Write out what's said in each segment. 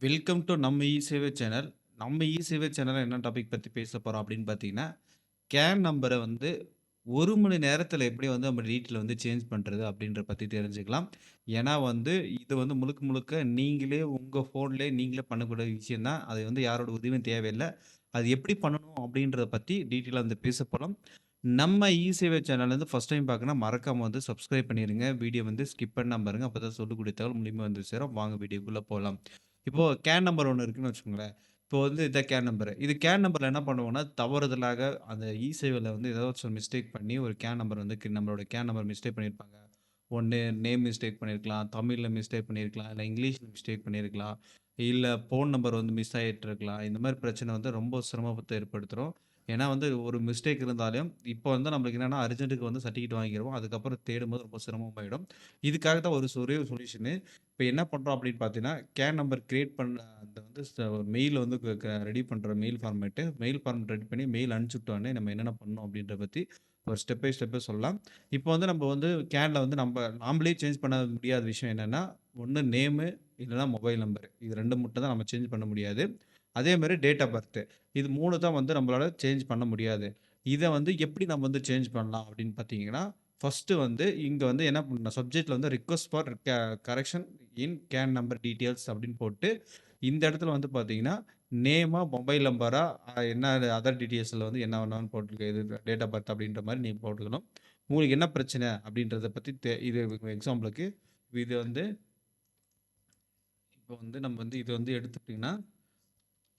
Welcome to நம்ம இ-சேவை channel. நம்ம இ-சேவை சேனல்ல என்ன டாபிக் பத்தி பேச போறோம் அப்படின்னு பார்த்தீங்கன்னா, கேன் நம்பர வந்து 1 மணி நேரத்தில எப்படி வந்து நம்ம டீட்டெயில் வந்து சேஞ்ச் பண்றது அப்படின்றத பத்தி தெரிஞ்சுக்கலாம். ஏன்னா வந்து இது வந்து முழுக்க முழுக்க நீங்களே உங்க ஃபோன்லயே நீங்களே பண்ணக்கூடிய விஷயம் தான். அது வந்து யாரோட உதவியும் தேவையில்ல. அது எப்படி பண்ணணும் அப்படின்றத பத்தி டீட்டெயிலா வந்து பேச போறோம். நம்ம இ-சேவை சேனல் வந்து ஃபர்ஸ்ட் டைம் பார்க்கணும்னா மறக்காம வந்து சப்ஸ்கிரைப் பண்ணிருங்க. வீடியோ வந்து ஸ்கிப் பண்ணாம பாருங்க. அப்பதான் சொல்லக்கூடிய தகவல் மூலியமா வந்து சேரும். வாங்க வீடியோக்குள்ள போலாம். இப்போ கேன் நம்பர் ஒண்ணு இருக்குன்னு வச்சுக்கோங்களேன். இப்போ வந்து இதான் கேன் நம்பரு. இது கேன் நம்பர்ல என்ன பண்ணுவோம்னா, தவறுதலாக அந்த இ-சேவைல வந்து ஏதாச்சும் மிஸ்டேக் பண்ணி ஒரு கேன் நம்பர் வந்து நம்மளோட கேன் நம்பர் மிஸ்டேக் பண்ணியிருப்பாங்க. ஒண்ணு நேம் மிஸ்டேக் பண்ணியிருக்கலாம், தமிழ்ல மிஸ்டேக் பண்ணியிருக்கலாம், இல்ல இங்கிலீஷ்ல மிஸ்டேக் பண்ணியிருக்கலாம், இல்ல ஃபோன் நம்பர் வந்து மிஸ் ஆயிட்டுருக்கலாம். இந்த மாரி பிரச்சனை வந்து ரொம்ப சிரமத்த ஏற்படுத்துரும். ஏன்னா வந்து ஒரு மிஸ்டேக் இருந்தாலும், இப்போ வந்து நம்மளுக்கு என்னன்னா அர்ஜென்ட்க்கு வந்து சர்டிஃபிகேட் வாங்கிருவோம். அதுக்கப்புறம் தேடும்போது ரொம்ப சிரமமாயிடும். இதுக்காக தான் ஒரே ஒரு சொல்யூஷனு. இப்ப என்ன பண்றோம் அப்படின்னு பார்த்தீங்கன்னா, கேன் நம்பர் கிரியேட் பண்ண அந்த வந்து மெயில் வந்து க க ரெடி பண்ற மெயில் ஃபார்மேட் ரெடி பண்ணி மெயில் அனுப்பிச்சுட்டோனே நம்ம என்னென்ன பண்ணணும் அப்படின்றத பத்தி ஒரு ஸ்டெப் பை ஸ்டெப்பா சொல்லலாம். இப்போ வந்து நம்ம வந்து கேன்ல வந்து நாமளே சேஞ்ச் பண்ண முடியாத விஷயம் என்னன்னா, ஒண்ணு நேமு இல்லன்னா மொபைல் நம்பர். இது 2 மட்டும் தான் நம்ம சேஞ்ச் பண்ண முடியாது. அதே மாரி டேட் ஆஃப் பர்த். இது 3 தான் வந்து நம்மளால சேஞ்ச் பண்ண முடியாது. இத வந்து எப்படி நம்ம வந்து சேஞ்ச் பண்ணலாம் அப்படின்னு பார்த்தீங்கன்னா, ஃபர்ஸ்ட்டு வந்து இங்க வந்து என்ன பண்ணணும் சப்ஜெக்ட்ல வந்து request for correction in can number details அப்படின்னு போட்டு, இந்த இடத்துல வந்து பார்த்தீங்கன்னா, நேமா, மொபைல் நம்பரா, என்ன அதர் டீட்டெயில்ஸ்ல வந்து என்ன வேணாலும் போட்டுக்க. இது டேட் ஆஃப் பர்த் அப்படின்ற மாரி நீங்க போட்டுக்கணும். உங்களுக்கு என்ன பிரச்சனை அப்படின்றத பத்தி இது எக்ஸாம்பிளுக்கு இது வந்து இப்போ வந்து நம்ம வந்து இது வந்து எடுத்துக்கிட்டீங்கன்னா,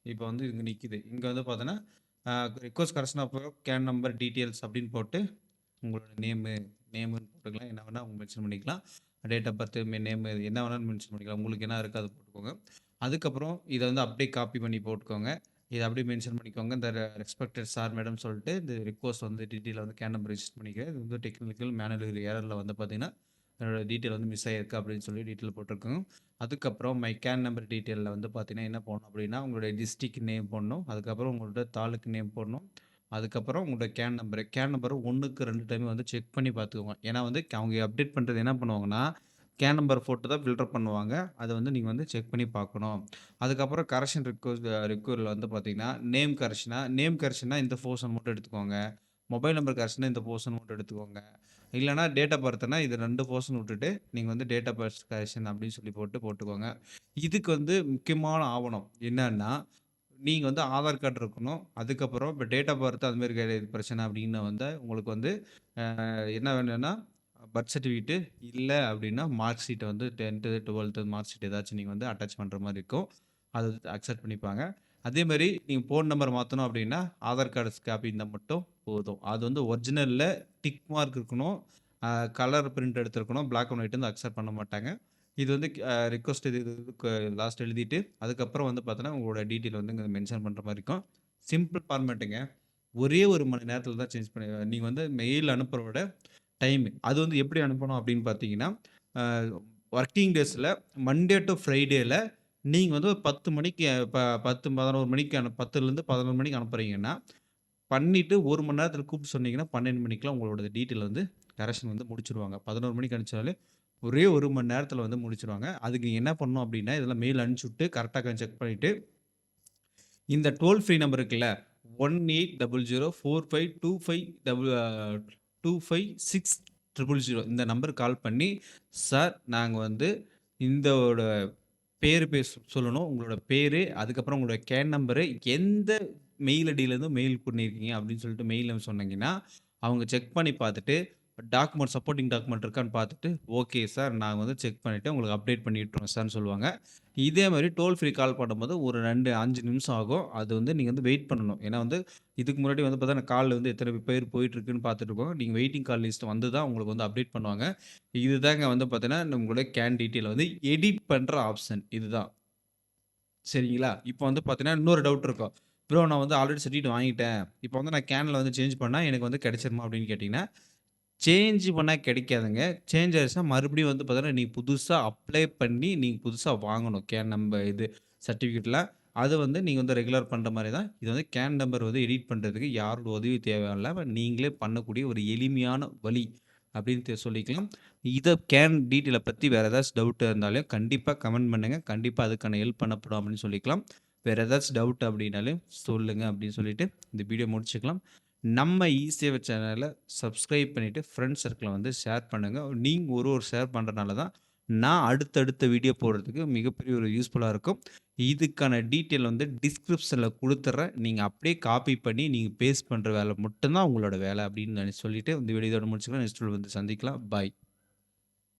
இப்போ வந்து இங்க நிக்குது. இங்க வந்து பார்த்தோன்னா, request correction of CAN number details அப்படின்னு போட்டு உங்களோட நேமுன்னு போட்டுக்கலாம். என்ன வேணா மென்ஷன் பண்ணிக்கலாம். டேட் ஆஃப் பர்த், நேமு என்ன வேணாலும் மென்ஷன் பண்ணிக்கலாம். உங்களுக்கு என்ன இருக்கோ அத போட்டுக்கோங்க. அதுக்கப்புறம் இத வந்து அப்படியே காப்பி பண்ணி போட்டுக்கோங்க. இத அப்படியே மென்ஷன் பண்ணிக்கோங்க. இந்த ரெஸ்பெக்டட் சார், மேடம் சொல்லிட்டு இந்த ரிக்வெஸ்ட் வந்து டீட்டெயில வந்து கேன் நம்பர் ரிஜிஸ்டர் பண்ணிக்கிறேன். இது வந்து டெக்னிக்கல் மேனுவல் எரர்ல வந்து பார்த்தீங்கன்னா, என்னோட டீட்டெயில் வந்து மிஸ் ஆயிருக்கு அப்படின்னு சொல்லி டீட்டெயில் போட்டுருக்கோங்க. அதுக்கப்புறம் மை கேன் நம்பர் டீட்டெயில்ல வந்து பார்த்தீங்கன்னா, என்ன போடணும் அப்படின்னா, உங்களுடைய டிஸ்ட்ரிக்ட் நேம் போடணும். அதுக்கப்புறம் உங்களோட தாலுக்கு நேம் போடணும். அதுக்கப்புறம் உங்களோட கேன் நம்பர் 1க்கு 2 டைம் வந்து செக் பண்ணி பார்த்துக்கோங்க. ஏன்னா வந்து அவங்க அப்டேட் பண்றது என்ன பண்ணுவாங்கன்னா, கேன் நம்பர் போட்டு தான் ஃபில்டர் பண்ணுவாங்க. அத வந்து நீங்க வந்து செக் பண்ணி பார்க்கணும். அதுக்கப்புறம் கரெக்ஷன் ரிக்வெஸ்ட்ல வந்து பார்த்தீங்கன்னா, நேம் கரெக்ஷன்னா இந்த போர்ஷன் மட்டும் எடுத்துக்கோங்க. மொபைல் நம்பர் கரெக்ஷன்னா இந்த போர்ஷன் மட்டும் எடுத்துக்கோங்க. இல்லன்னா டேட் ஆஃப் பர்த்னா இது 2 போர்ஷன் விட்டுட்டு, நீங்க வந்து டேட் ஆஃப் பர்த் கரெக்ஷன் அப்படின்னு சொல்லி போட்டுக்கோங்க. இதுக்கு வந்து முக்கியமான ஆவணம் என்னன்னா, நீங்க வந்து ஆதார் கார்டு இருக்கணும். அதுக்கப்புறம் இப்ப டேட் ஆஃப் பர்த் அது மாரி பிரச்சனை அப்படின்னு வந்தா, உங்களுக்கு வந்து என்ன வேணும்னா, பர்த் சர்டிஃபிகேட் இல்ல அப்படின்னா, மார்க் ஷீட் வந்து 10த், 12த் மார்க் ஷீட் ஏதாச்சும் நீங்க வந்து அட்டாச் பண்ற மாரி இருக்கும். அது அக்செப்ட் பண்ணிப்பாங்க. அதே மாரி நீங்க ஃபோன் நம்பர் மாத்தணும் அப்படின்னா, ஆதார் கார்டு காப்பி இருந்தா மட்டும் போதும். அது வந்து ஒரிஜினல்ல டிக் மார்க் இருக்கணும். அ கலர் பிரிண்ட் எடுத்திருக்கணும். பிளாக் அண்ட் ஒயிட் வந்து அக்செப்ட் பண்ண மாட்டாங்க. இது வந்து ரிக்வெஸ்ட் இது லாஸ்ட் எழுதிட்டு, அதுக்கப்புறம் வந்து பார்த்தோன்னா, உங்களோட டீட்டெயில் வந்து இங்க மென்ஷன் பண்ற மாரி இருக்கும். சிம்பிள் ஃபார்மேட்டுங்க. ஒரே 1 மணி நேரத்தில தான் சேஞ்ச் பண்ணி நீங்க வந்து மெயில் அனுப்புறத டைம். அது வந்து எப்படி அனுப்பணும் அப்படின்னு பார்த்தீங்கன்னா, அ வொர்க்கிங் டேஸ்ல மண்டே டூ ஃப்ரைடேல நீங்க வந்து ஒரு 10 மணிக்கு 10, 11 மணிக்கு 10லேருந்து 11 மணிக்கு அனுப்புறீங்கன்னா, பண்ணிட்டு 1 மணி நேரத்தில கூப்பிட்டு சொன்னீங்கன்னா, 12 மணிக்கெல்லாம் உங்களோட டீட்டெயில் வந்து கரெக்ஷன் வந்து முடிச்சுருவாங்க. 11 மணிக்கு அனுப்பிச்சாலே ஒரே 1 மணி நேரத்தில வந்து முடிச்சுருவாங்க. அதுக்கு நீங்க என்ன பண்ணணும் அப்படின்னா, இதெல்லாம் மெயில் அனுப்பிச்சுட்டு கரெக்ட்டா இருக்கான்னு செக் பண்ணிட்டு, இந்த டோல் ஃப்ரீ நம்பர் இருக்குல்ல 180045256000 இந்த நம்பருக்கு கால் பண்ணி, சார் நாங்க வந்து இந்தோட பேர் சொல்லணும். உங்களோட பேரு, அதுக்கப்புறம் உங்களோட கேன் நம்பரு, எந்த மெயில் ஐடியிலேருந்து மெயில் பண்ணியிருக்கீங்க அப்படின்னு சொல்லிட்டு மெயில்ல சொன்னீங்கன்னா, அவங்க செக் பண்ணி பார்த்துட்டு, சப்போர்ட்டிங் டாக்குமெண்ட் இருக்கான்னு பார்த்துட்டு, ஓகே சார் நாங்க வந்து செக் பண்ணிட்டு உங்களுக்கு அப்டேட் பண்ணி விட்டுறோம் சார்ன்னு சொல்லுவாங்க. இதே மாரி டோல் ஃப்ரீ கால் பண்ணும்போது ஒரு 5 நிமிஷம் ஆகும். அது வந்து நீங்க வந்து வெயிட் பண்ணணும். ஏன்னா வந்து இதுக்கு முன்னாடி வந்து பார்த்தீங்கன்னா, கால் வந்து எத்தன பேர் போயிட்டுருக்குன்னு பார்த்துட்டுருக்கோம். நீங்க வெயிட்டிங் கால் லிஸ்ட் வந்து தான் உங்களுக்கு வந்து அப்டேட் பண்ணுவாங்க. இதுதாங்க வந்து பார்த்தீங்கன்னா, உங்களோட கேன் டீட்டெயில வந்து எடிட் பண்ற ஆப்ஷன் இதுதான். சரிங்களா? இப்போ வந்து பார்த்தீங்கன்னா, இன்னொரு டவுட் இருக்கும். ப்ரோ நான் வந்து ஆல்ரெடி சர்டிஃபிகேட் வாங்கிட்டேன். இப்போ வந்து நான் கேன்ல வந்து சேஞ்ச் பண்ணா எனக்கு வந்து கிடைச்சிருமா? அப்படின்னு கேட்டீங்கன்னா, சேஞ்ச் பண்ணா கிடைக்காதுங்க. சேஞ்ச் ஆயிருச்சுனா மறுபடியும் வந்து பார்த்தீங்கன்னா, நீங்க புதுசா அப்ளை பண்ணி நீங்க புதுசா வாங்கணும். கேன் நம்பர் இது சர்டிஃபிகேட்லாம். அது வந்து நீங்க வந்து ரெகுலர் பண்ற மாரி தான். இது வந்து கேன் நம்பர் வந்து எடிட் பண்றதுக்கு யாரோட உதவி தேவையில்லாம நீங்களே பண்ணக்கூடிய ஒரு எளிமையான வழி அப்படின்னு சொல்லிக்கலாம். இத கேன் டீட்டெயில பத்தி வேற ஏதாச்சும் டவுட் இருந்தாலும் கண்டிப்பா கமெண்ட் பண்ணுங்க. கண்டிப்பா அதுக்கான ஹெல்ப் பண்ணப்படும் அப்படின்னு சொல்லிக்கலாம். வேற ஏதாச்சும் டவுட் அப்படின்னாலும் சொல்லுங்க அப்படின்னு சொல்லிட்டு இந்த வீடியோ முடிச்சுக்கலாம். நம்ம ஈஸியா சேனல சப்ஸ்கிரைப் பண்ணிட்டு ஃப்ரெண்ட்ஸ் சர்க்கிள்ல வந்து ஷேர் பண்ணுங்க. நீங்க ஒரு ஷேர் பண்றனால தான் நான் அடுத்தடுத்த வீடியோ போடுறதுக்கு மிகப்பெரிய ஒரு யூஸ்ஃபுல்லா இருக்கும். இதுக்கான டீட்டெயில் வந்து டிஸ்கிரிப்ஷன்ல குடுத்துர்றேன். நீங்க அப்படியே காப்பி பண்ணி நீங்க பேஸ்ட் பண்ற வேலை மட்டும் தான் உங்களோட வேலை அப்படின்னு நான் சொல்லிட்டு இந்த வீடியோ இதோட முடிச்சுக்கலாம். நெக்ஸ்ட் வீடியோல வந்து சந்திக்கலாம். பாய்.